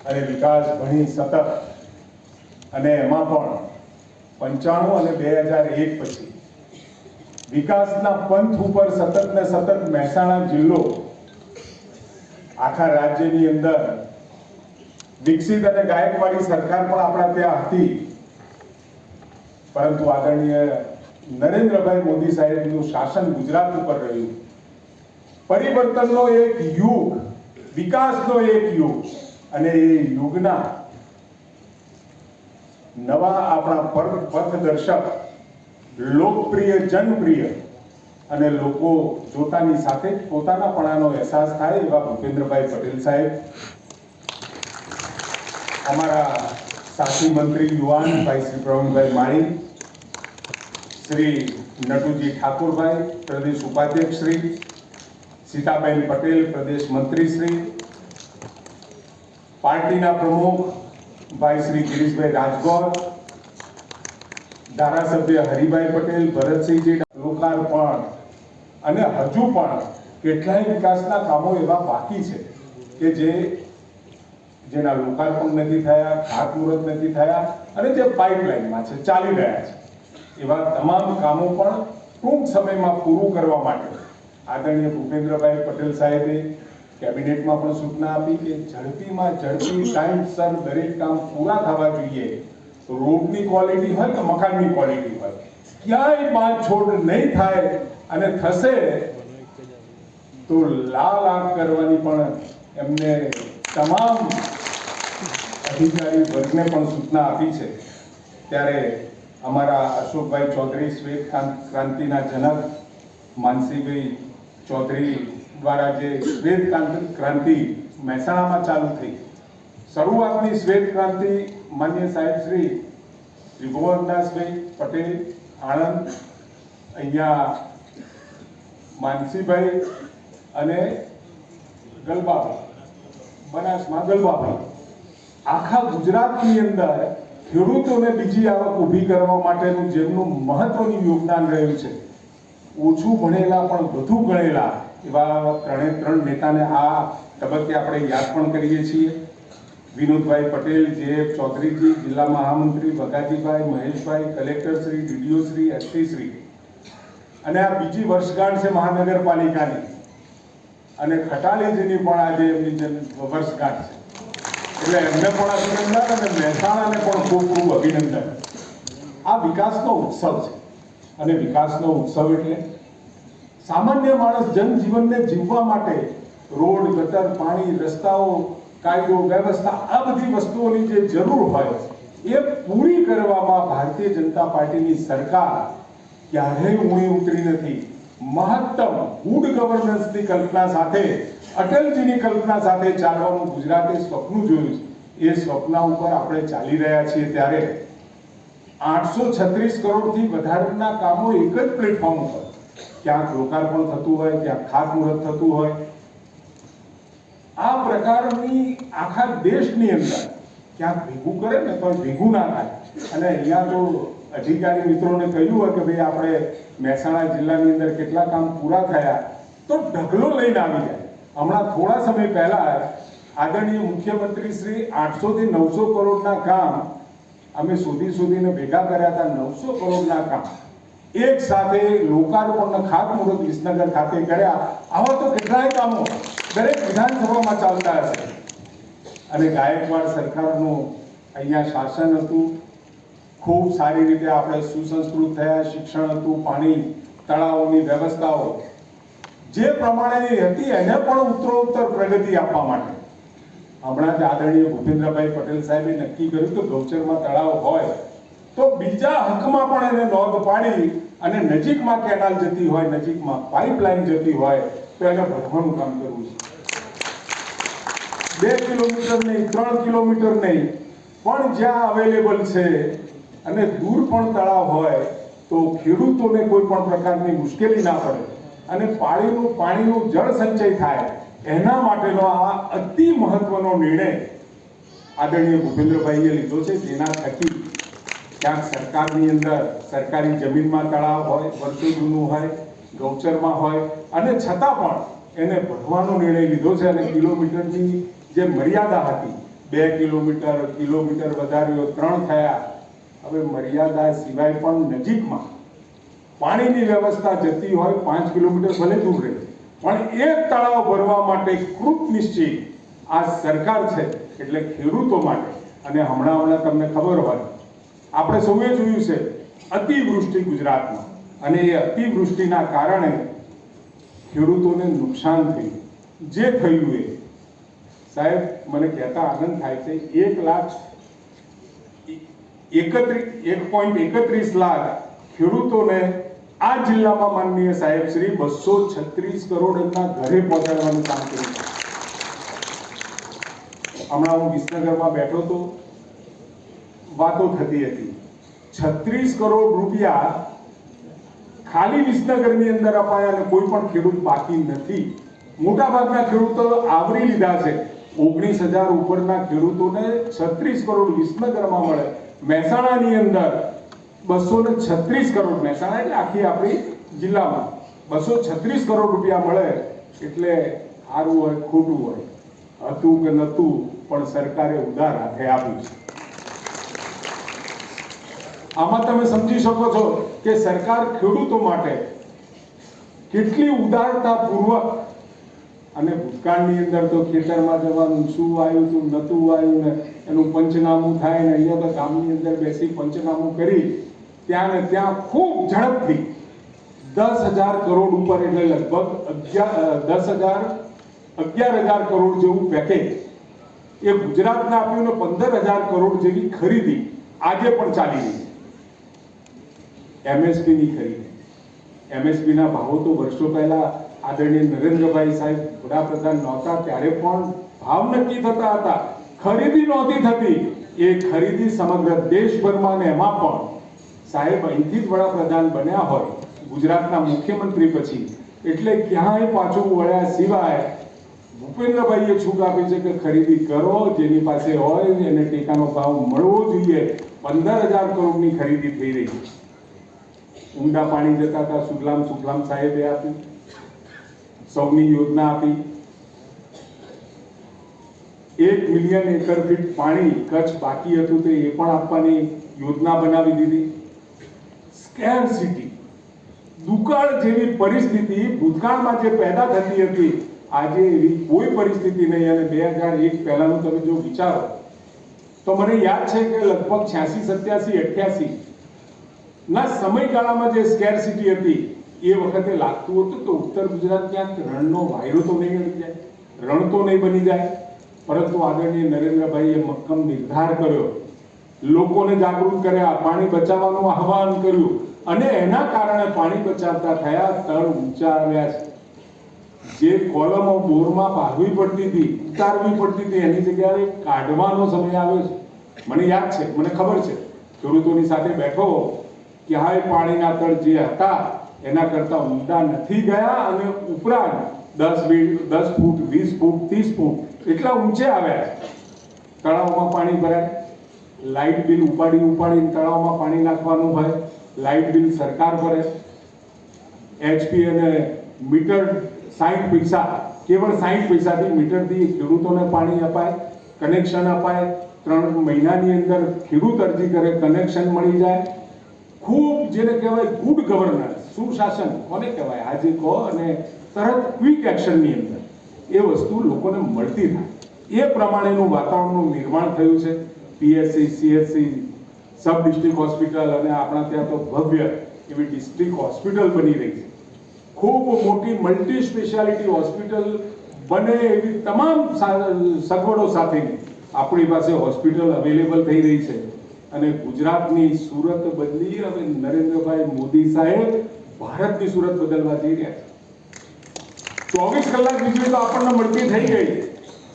અને વિકાસ ભણી સતત, અને એમાં પણ 95 અને 2001 પછી વિકાસના પંથ ઉપર સતત ને સતત મહેસાણા જિલ્લો આખા રાજ્યની અંદર વિકસિત અને ગાયકવાડી સરકાર પણ આપણા ત્યાં હતી, પરંતુ આદરણીય નરેન્દ્રભાઈ મોદી સાહેબનું શાસન ગુજરાત ઉપર રહ્યું. પરિવર્તનનો એક યુગ, વિકાસનો એક યુગ, અને એ યુગના નવા આપણા પથદર્શક, લોકપ્રિય, જનપ્રિય અને લોકો જોતાની સાથે જ પોતાનાપણાનો અહેસાસ થાય એવા ભૂપેન્દ્રભાઈ પટેલ સાહેબ, અમારા સાથી મંત્રી યુવાન ભાઈ શ્રી પ્રવીણભાઈ માળી, શ્રી નટુજી ઠાકોરભાઈ પ્રદેશ ઉપાધ્યક્ષ શ્રી, સીતાબેન પટેલ પ્રદેશ મંત્રી શ્રી, પાર્ટીના પ્રમુખ ભાઈ શ્રી ગિરીશભાઈ રાજગોર, ધારાસભ્ય હરિભાઈ પટેલ, ભરતસિંહજી, લોકાર્પણ અને હજુ પણ કેટલાય વિકાસના કામો એવા બાકી છે કે જેના લોકાર્પણ નથી થયા, ખાતમુહૂર્ત નથી થયા અને જે પાઇપલાઇનમાં છે, ચાલી રહ્યા છે. એવા તમામ કામો પણ ટૂંક સમયમાં પૂરું કરવા માટે આદરણીય ભૂપેન્દ્રભાઈ પટેલ સાહેબે કેબિનેટમાં પણ સૂચના આપી કે ઝડપીમાં ઝડપી ટાઈમસર દરેક કામ પૂરા થવા જોઈએ. રોડની ક્વોલિટી હોય કે મકાનની ક્વોલિટી હોય, ક્યાંય બાંધછોડ નહીં થાય, અને થશે તો લાલ આંખ કરવાની પણ એમને તમામ અધિકારી વર્ગને પણ સૂચના આપી છે. ત્યારે અમારા અશોકભાઈ ચૌધરી, શ્વેત ક્રાંતિના જનક માનસીભાઈ ચૌધરી દ્વારા જે શ્વેત ક્રાંતિ મહેસાણામાં ચાલુ થઈ, શરૂઆતની શ્વેત ક્રાંતિ માન્ય સાહેબ શ્રી ત્રિભુવનદાસભાઈ પટેલ આણંદ, અહીંયા માનસીભાઈ અને ગલબાભાઈ બનાસમાં ગલબાભાઈ, આખા ગુજરાતની અંદર ખેડૂતોને બીજી આવક ઊભી કરવા માટેનું જેમનું મહત્વનું યોગદાન રહ્યું છે, ઓછું ભણેલા પણ વધુ ગણેલા એવા ત્રણ નેતાને આ તબક્કે આપણે યાદ પણ કરીએ છીએ. વિનોદભાઈ પટેલ, જે ચૌધરીજી, જિલ્લા મહામંત્રી બગાજીભાઈ, મહેશભાઈ, collector Shri, DDO Shri, SP Shri, અને આ બીજી વર્ષગાંઠ છે મહાનગરપાલિકાની, અને ખટાલીજીની પણ આજે એમની વર્ષગાંઠ છે, એટલે એમને પણ અભિનંદન અને મહેસાણાને પણ ખૂબ ખૂબ અભિનંદન. આ વિકાસનો ઉત્સવ છે, અને વિકાસનો ઉત્સવ એટલે સામાન્ય માણસ જનજીવનને જીવવા માટે રોડ, ગટર, પાણી, રસ્તાઓ, કાયદો વ્યવસ્થા, આ બધી વસ્તુઓની જે જરૂર હોય એ પૂરી કરવામાં ભારતીય જનતા પાર્ટીની સરકાર ક્યારેય ઊણી ઉતરી નથી. મહત્તમ ગુડ ગવર્નન્સની કલ્પના સાથે, અટલજીની કલ્પના સાથે ચાલવાનું ગુજરાતે સ્વપ્ન જોયું છે. એ સ્વપ્ન ઉપર આપણે ચાલી રહ્યા છીએ. ત્યારે 836 કરોડથી વધારેના કામો એક જ પ્લેટફોર્મ ઉપર, ક્યાંક લોકાર્પણ થતું હોય, ક્યાંક ખાતમુહૂર્ત થતું હોય, આ પ્રકારની આખા દેશની અંદર ક્યાંક ભેગું કરે ને તો ભેગું ના થાય. અને અહીંયા તો અધિકારી મિત્રોને કહ્યું હોય કે ભાઈ આપણે મહેસાણા જિલ્લાની અંદર કેટલા કામ પૂરા થયા, તો ઢગલો લઈને આવી જાય. હમણાં થોડા સમય પહેલા આદરણીય મુખ્યમંત્રી શ્રી 800 થી 900 કરોડના કામ અમે શોધીને ભેગા કર્યા હતા. 900 કરોડના કામ એક સાથે લોકાર્પણ, ખાતમુહૂર્ત વિસનગર ખાતે કર્યા. આવા તો કેટલાય કામો દરેક વિધાનસભામાં ચાલતા હશે. અને ગાયકવાડ સરકારનું અહીંયા શાસન હતું, ખૂબ સારી રીતે આપણે સુસંસ્કૃત થયા, શિક્ષણ હતું, પાણી, તળાવોની વ્યવસ્થાઓ જે પ્રમાણેની હતી એને પણ ઉત્તરોત્તર પ્રગતિ આપવા માટે હમણાં જ આદરણીય ભૂપેન્દ્રભાઈ પટેલ સાહેબે નક્કી કર્યું કે ગૌચરમાં તળાવ હોય તો બીજા હકમાં પણ એને નોંધ પાડી, અને નજીકમાં કેનાલ જતી હોય, નજીકમાં પાઇપલાઇન જતી હોય તો એને ભરવાનું કામ કરવું છે. 2 કિલોમીટર નહીં, 3 કિલોમીટર નહીં, પણ જ્યાં અવેલેબલ છે અને દૂર પણ તળાવ હોય તો ખેડૂતોને કોઈ પણ પ્રકારની મુશ્કેલી ના પડે અને પાણીનું જળ સંચય થાય, એના માટેનો આ અતિ મહત્વનો નિર્ણય આદરણીય ભૂપેન્દ્રભાઈએ લીધો છે. જેના થકી ક્યાંક સરકારની અંદર સરકારી જમીનમાં તળાવ હોય, વર્ષો જૂનું હોય, ગૌચરમાં હોય, અને છતાં પણ એને ભરવાનો નિર્ણય લીધો છે. અને કિલોમીટરની જે મર્યાદા હતી 2 કિલોમીટર વધાર્યો, 3 થયા. હવે મર્યાદા સિવાય પણ નજીકમાં પાણીની વ્યવસ્થા જતી હોય 5 કિલોમીટર ભલે દૂર રહે, પણ એક તળાવ ભરવા માટે કૃત નિશ્ચય આ સરકાર છે. એટલે ખેડૂતો માટે, અને હમણાં તમને ખબર હોય, આપણે સૌએ જોયું છે અતિવૃષ્ટિ ગુજરાતમાં, અને એ અતિવૃષ્ટિના કારણે ખેડૂતોને નુકસાન થયું. જે થયું એ સાહેબ મને કહેતા આનંદ થાય છે, 1.31 લાખ ખેડૂતોને આ જિલ્લામાં માનનીય સાહેબ શ્રી 236 કરોડ એમના ઘરે પહોંચાડવાનું કામ કર્યું. હમણાં હું વિસનગરમાં બેઠો તો વાતો થતી હતી, 36 કરોડ રૂપિયા ખાલી વિસનગરની અંદર અપાયા અને કોઈ પણ ખેડૂત બાકી નથી. મોટા ભાગના ખેડૂતો આવરી લીધા છે. 19,000 ઉપરના ખેડૂતોને 36 કરોડ વિસનગરમાં મળે. મહેસાણાની અંદર 236 કરોડ, મહેસાણા એટલે આખી આપણી જિલ્લામાં 236 કરોડ રૂપિયા મળે. એટલે સારું હોય ખોટું હોય, હતું કે નતું, પણ સરકારે ઉદાર હાથે આપ્યું છે. આમાં તમે સમજી શકો છો કે સરકાર ખેડૂતો માટે કેટલી ઉદારતાપૂર્વક, અને ભૂતકાળની અંદર તો ખેતરમાં જવાનું, શું આવ્યું હતું નતું આવ્યું ને એનું પંચનામું થાય ને, અહીંયા તો ગામની અંદર બેસી પંચનામું કરી ત્યાં ને ત્યાં ખૂબ ઝડપથી 10,000 કરોડ ઉપર, એટલે લગભગ 11,000 કરોડ જેવું પેકેજ એ ગુજરાતને આપ્યું ને 15,000 કરોડ જેવી ખરીદી આજે પણ ચાલી રહી છે. MSP ની ખરીદી, MSP ના ભાવો તો વર્ષો પહેલા આદરણીય નરેન્દ્રભાઈ સાહેબ વડાપ્રધાન નહોતા ત્યારે પણ ભાવ નક્કી થતા હતા, ખરીદી નહોતી થતી. એ ખરીદી સમગ્ર દેશભરમાં, ને એમાં પણ સાહેબ અહીંથી જ વડાપ્રધાન બન્યા હોય ગુજરાતના મુખ્યમંત્રી પછી, એટલે ક્યાંય પાછું વળ્યા સિવાય ભૂપેન્દ્રભાઈએ છૂટ આપી છે કે ખરીદી કરો, જેની પાસે હોય એને ટેકાનો ભાવ મળવો જોઈએ. 15,000 કરોડની ખરીદી થઈ રહી છે. ઊંડા પાણી જતા હતા, સુખલામ સાહેબે આપી, સૌની યોજના આપી. 1 મિલિયન એકર ફીટ પાણી કચ્છ બાકી હતું તો એ પણ આપવાની યોજના બનાવી દીધી. સ્કેરસિટી, દુકાળ જેવી પરિસ્થિતિ ભૂતકાળમાં જે પેદા થતી હતી, આજે એવી કોઈ પરિસ્થિતિ નહીં. અને 2001 પહેલાનું તમે જો વિચારો તો મને યાદ છે કે લગભગ 86, 87, 88 ના સમયગાળામાં જે સ્કેરસિટી હતી એ વખતે લાગતું હતું કે ઉત્તર ગુજરાત ક્યાંક રણનો વાયરો તો નહીં બની જાય, રણ તો નહીં બની જાય. પરંતુ આદરણીય નરેન્દ્રભાઈએ મક્કમ નિર્ધાર કર્યો, લોકોને જાગૃત કર્યા, પાણી બચાવવાનું આહવાન કર્યું, અને એના કારણે પાણી બચાવતા થયા, તળ ઊંચા આવ્યા છે. જે કોલમો બોરમાં પાડવી પડતી હતી, ઉતારવી પડતી હતી, એની જગ્યાએ કાઢવાનો સમય આવ્યો છે. મને યાદ છે, મને ખબર છે, ખેડૂતોની સાથે બેઠો, ક્યાંય પાણીના તળ જે હતા એના કરતા ઊંડા નથી ગયા, અને ઉપરાંત 10 ફૂટ, 20 ફૂટ, 30 ફૂટ એટલા ઊંચે આવ્યા. તળાવમાં પાણી ભરાય, લાઇટ બિલ ઉપાડીને તળાવમાં પાણી નાખવાનું હોય, લાઇટ બિલ સરકાર ભરે. HP અને મીટર 60 પૈસા, કેવળ 60 પૈસાથી મીટરથી ખેડૂતોને પાણી અપાય, કનેક્શન અપાય. 3 મહિનાની અંદર ખેડૂત અરજી કરે, કનેક્શન મળી જાય. ખૂબ જેને કહેવાય ગુડ ગવર્નન્સ, સુશાસન કોને કહેવાય આજે કહો, અને તરત ક્વિક એક્શનની અંદર એ વસ્તુ લોકોને મળતી થાય. એ પ્રમાણેનું વાતાવરણનું નિર્માણ થયું છે. PSC, CSC, sub district hospital, અને આપણા ત્યાં તો ભવ્ય એવી ડિસ્ટ્રિક્ટ હોસ્પિટલ બની રહી છે. ખૂબ મોટી મલ્ટી સ્પેશિયાલિટી હોસ્પિટલ બને એવી તમામ સગવડો સાથેની આપણી પાસે હોસ્પિટલ અવેલેબલ થઈ રહી છે. અને ગુજરાતની સુરત બદલી હવે નરેન્દ્રભાઈ મોદી સાહેબ ભારતની સુરત બદલવા જઈ રહ્યા છે. 24 કલાક વીજળી તો આપણને મળતી થઈ ગઈ.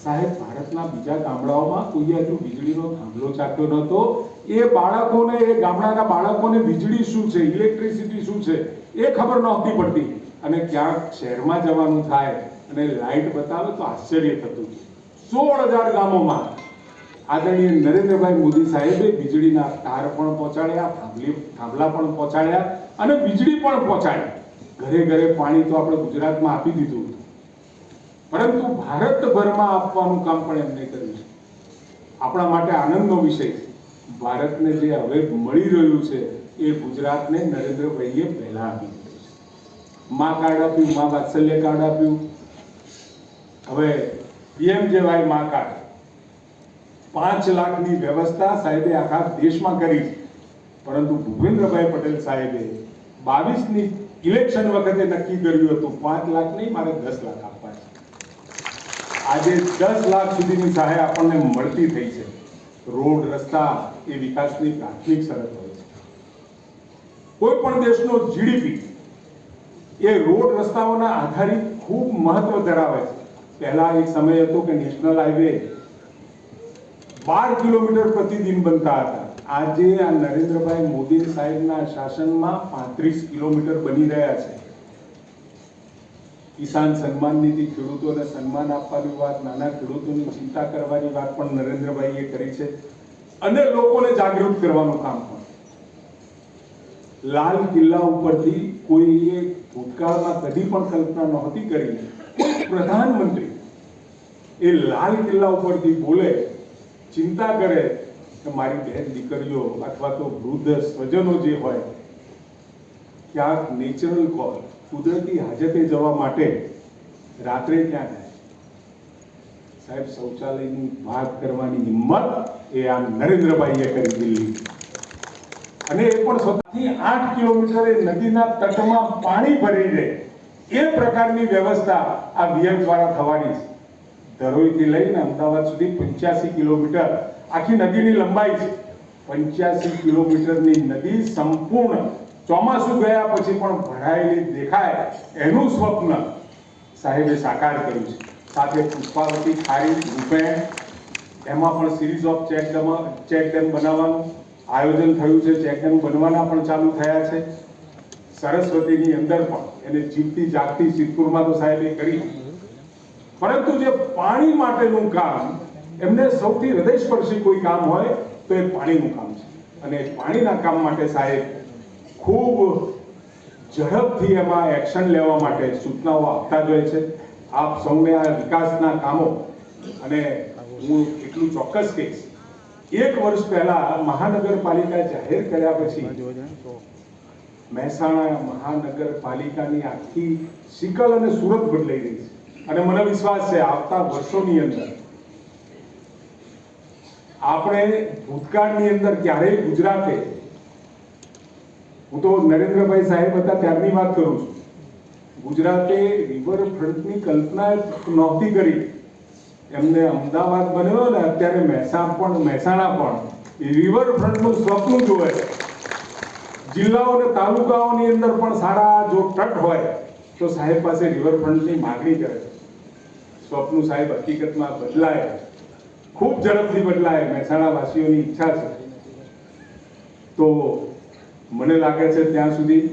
સાહેબ ભારતના બીજા ગામડાઓમાં કોઈ હજુ વીજળીનો થાંભલો ચાક્યો નહોતો. એ બાળકોને, એ ગામડાના બાળકોને વીજળી શું છે, ઇલેક્ટ્રિસિટી શું છે એ ખબર નહોતી પડતી. અને ક્યાંક શહેરમાં જવાનું થાય અને લાઇટ બતાવે તો આશ્ચર્ય થતું. 16,000 ગામોમાં આદરણીય નરેન્દ્રભાઈ મોદી સાહેબે વીજળીના તાર પણ પહોંચાડ્યા, થાંભલા પણ પહોંચાડ્યા, અને વીજળી પણ પહોંચાડી. ઘરે ઘરે પાણી તો આપણે ગુજરાતમાં આપી દીધું, પરંતુ ભારતભરમાં આપવાનું કામ પણ એમને કર્યું છે. આપણા માટે આનંદનો વિષય છે. ભારતને જે હવે મળી રહ્યું છે એ ગુજરાતને નરેન્દ્રભાઈએ પહેલા આપી દીધું છે. મા કાર્ડ આપ્યું, મા વાત્સલ્ય કાર્ડ આપ્યું, હવે પીએમજેવાય મા કાર્ડ, 5 લાખની વ્યવસ્થા સાહેબે આખા દેશમાં કરી છે. પરંતુ ભૂપેન્દ્રભાઈ પટેલ સાહેબે 22ની ઇલેક્શન વખતે નક્કી કર્યું હતું 5 લાખ નહીં, મારે 10 લાખ આપવા છે. આજે 10 લાખ સુધીની સહાય આપણને મળતી થઈ છે. રોડ રસ્તા એ વિકાસની પ્રાથમિક શરત હોય છે. કોઈ પણ દેશનો જીડીપી એ રોડ રસ્તાઓના આધારિત ખૂબ મહત્વ ધરાવે છે. પહેલા એક સમય હતો કે નેશનલ હાઈવે 12 કિલોમીટર પ્રતિદિન બનતા હતા. આજે આ નરેન્દ્રભાઈ મોદી સાહેબના શાસનમાં 35 કિલોમીટર બની રહ્યા છે. કિસાન સન્માન નિધિ, ખેડૂતોને સન્માન આપવાની વાત, નાના ખેડૂતોની ચિંતા કરવાની વાત પણ નરેન્દ્રભાઈએ કરી છે અને લોકોને જાગૃત કરવાનું કામ પણ. લાલ કિલ્લા ઉપરથી કોઈએ ભૂતકાળમાં કદી પણ કલ્પના નહોતી કરી કોઈ પ્રધાનમંત્રી એ લાલ કિલ્લા ઉપરથી બોલે, ચિંતા કરે કે મારી બહેન દીકરીઓ અથવા તો વૃદ્ધ સ્વજનો જે હોય ક્યાંક નેચરલ કોલ, કુદરતી હાજતે જવા માટે રાત્રે ક્યાં જાય. સાહેબ, શૌચાલયની વાત કરવાની હિંમત એ આ નરેન્દ્રભાઈએ કરી દીધી અને એ પણ સ્વતઃથી 8 કિલોમીટર નદીના તટમાં પાણી ભરી રહે એ પ્રકારની વ્યવસ્થા આ વીએમ દ્વારા થવાની છે. ધરોઈથી લઈને અમદાવાદ સુધી 85 કિલોમીટર આખી નદીની લંબાઈ છે. 85 કિલોમીટરની નદી સંપૂર્ણ ચોમાસું ગયા પછી પણ ભરાયેલી દેખાય એનું સ્વપ્ન સાહેબે સાકાર કર્યું છે. સાથે પુષ્પાવતી ખારી રૂપે એમાં પણ સિરીઝ ઓફ ચેક ડેમ બનાવવાનું આયોજન થયું છે. ચેક ડેમ બનવાના પણ ચાલુ થયા છે. સરસ્વતીની અંદર પણ એને જીવતી જાગતી સિદ્ધપુરમાં તો સાહેબે કરી, પરંતુ જે પાણી માટેનું કામ એમને સૌથી હૃદયસ્પર્શી કોઈ કામ હોય તો એ પાણીનું કામ છે. અને પાણીના કામ માટે સાહેબ ખૂબ ઝડપથી એમાં એક્શન લેવા માટે સૂચનાઓ આપતા જ હોય છે. આપ સૌને આ વિકાસના કામો, અને હું એટલું ચોક્કસ કહીશ, 1 વર્ષ પહેલા મહાનગરપાલિકા જાહેર કર્યા પછી મહેસાણા મહાનગરપાલિકાની આખી સિકલ અને સુરત બદલાઈ રહી છે. અને મને વિશ્વાસ છે આવતા વર્ષોની અંદર આપણે ભૂતકાળની અંદર ક્યારેય ગુજરાતે, હું તો નરેન્દ્રભાઈ સાહેબ હતા ત્યારની વાત કરું છું, ગુજરાતે રિવરફ્રન્ટની કલ્પના નહોતી કરી. એમને અમદાવાદ બન્યો ને અત્યારે મહેસાણા પણ રિવરફ્રન્ટનું સ્વપ્ન જોવે છે. જિલ્લાઓ અને તાલુકાઓની અંદર પણ સારા જો તટ હોય તો સાહેબ પાસે રિવરફ્રન્ટની માગણી કરે છે. સ્વપ્ન સાહેબ હકીકતમાં બદલાય, ખૂબ ઝડપથી બદલાય, મહેસાણા વાસીઓની ઈચ્છા છે. તો મને લાગે છે ત્યાં સુધી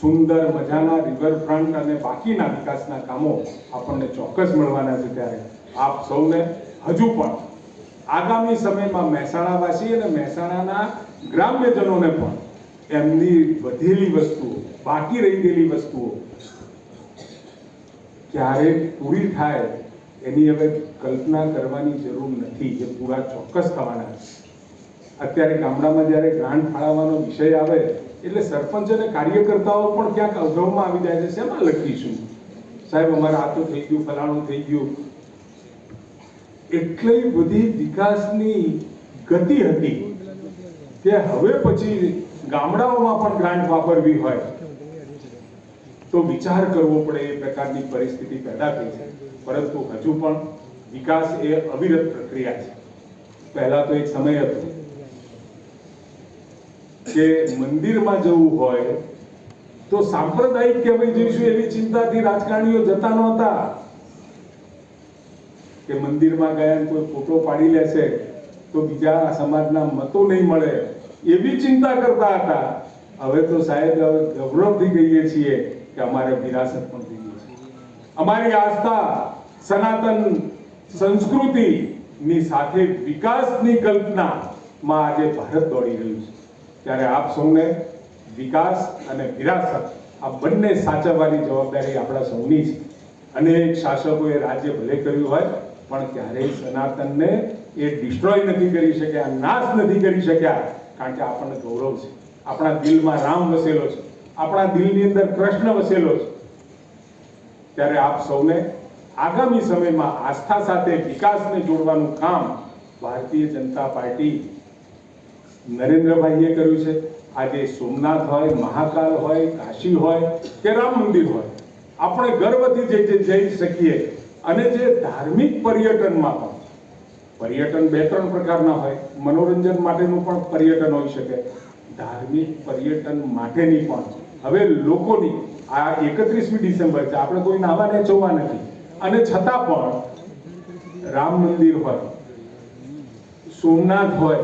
સુંદર મજાના રિવરફ્રન્ટ અને બાકીના વિકાસના કામો આપણને ચોક્કસ મળવાના છે. ત્યારે આપ સૌને હજુ પણ આગામી સમયમાં મહેસાણાવાસી અને મહેસાણાના ગ્રામ્યજનોને પણ એમની વધેલી વસ્તુઓ, બાકી રહી ગયેલી વસ્તુઓ ક્યારે પૂરી થાય એની હવે કલ્પના કરવાની જરૂર નથી. એ પૂરા ચોક્કસ થવાના છે. અત્યારે ગામડામાં જ્યારે ગ્રાન્ટ ફાળવવાનો વિષય આવે એટલે સરપંચ અને કાર્યકર્તાઓ પણ ક્યાંક અવઢવમાં આવી જાય છે. શેમાં લખીશું સાહેબ, અમારે આ તો થઈ ગયું, ફલાણું થઈ ગયું. એટલી બધી વિકાસની ગતિ હતી કે હવે પછી ગામડાઓમાં પણ ગ્રાન્ટ વાપરવી હોય તો વિચાર કરવો પડે એ પ્રકારની પરિસ્થિતિ પેદા થઈ છે. પરંતુ હજુ પણ વિકાસ એ અવિરત પ્રક્રિયા છે. પહેલા તો એક સમય હતો કે મંદિરમાં જવું હોય તો સાંપ્રદાયિક કહેવાય જઈશું એવી ચિંતાથી રાજકારણીઓ જતા નહોતા કે મંદિરમાં ગયા કોઈ ફોટો પાડી લેશે તો બીજા સમાજના મતો નહીં મળે, એવી ચિંતા કરતા હતા. હવે તો સાહેબ ગૌરવથી કહીએ છીએ કે અમારે વિરાસત પણ થઈ ગઈ છે. અમારી આસ્થા સનાતન સંસ્કૃતિની સાથે વિકાસની કલ્પનામાં આજે ભારત દોડી રહ્યું છે. ત્યારે આપ સૌને વિકાસ અને વિરાસત આ બંને સાચવવાની જવાબદારી આપણા સૌની છે. અનેક શાસકોએ રાજ્ય ભલે કર્યું હોય પણ ક્યારેય સનાતનને એ ડિસ્ટ્રોય નથી કરી શક્યા, નાશ નથી કરી શક્યા, કારણ કે આપણને ગૌરવ છે, આપણા દિલમાં રામ વસેલો છે, આપણા દિલની અંદર કૃષ્ણ વસેલો છે. ત્યારે આપ સૌને આગામી સમયમાં આસ્થા સાથે વિકાસને જોડવાનું કામ ભારતીય જનતા પાર્ટી નરેન્દ્રભાઈએ કર્યું છે. આજે સોમનાથ હોય, મહાકાલ હોય, કાશી હોય કે રામ મંદિર હોય, આપણે ગર્વથી જઈ શકીએ. અને જે ધાર્મિક પર્યટનમાં પણ, પર્યટન બે ત્રણ પ્રકારના હોય, મનોરંજન માટેનું પણ પર્યટન હોઈ શકે, ધાર્મિક પર્યટન માટેની પણ હવે લોકોની આ 31મી ડિસેમ્બર છે, આપણે કોઈ નાવા નેચવવા નથી, અને છતાં પણ રામ મંદિર હોય, સોમનાથ હોય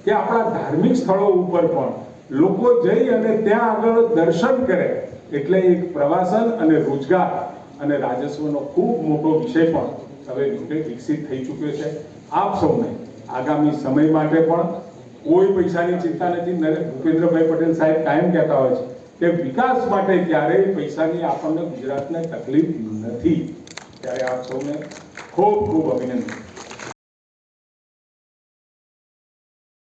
કે આપણા ધાર્મિક સ્થળો ઉપર પણ લોકો જઈ અને ત્યાં આગળ દર્શન કરે, એટલે એક પ્રવાસન અને રોજગાર અને રાજસ્વનો ખૂબ મોટો વિષય પણ હવે વિકસિત થઈ ચૂક્યો છે. આપ સૌને આગામી સમય માટે પણ કોઈ પૈસાની ચિંતા નથી. ભૂપેન્દ્રભાઈ પટેલ સાહેબ કાયમ કહેતા હોય છે કે વિકાસ માટે ક્યારેય પૈસાની આપણને ગુજરાતને તકલીફ નથી. ત્યારે આપ સૌને ખૂબ ખૂબ અભિનંદન.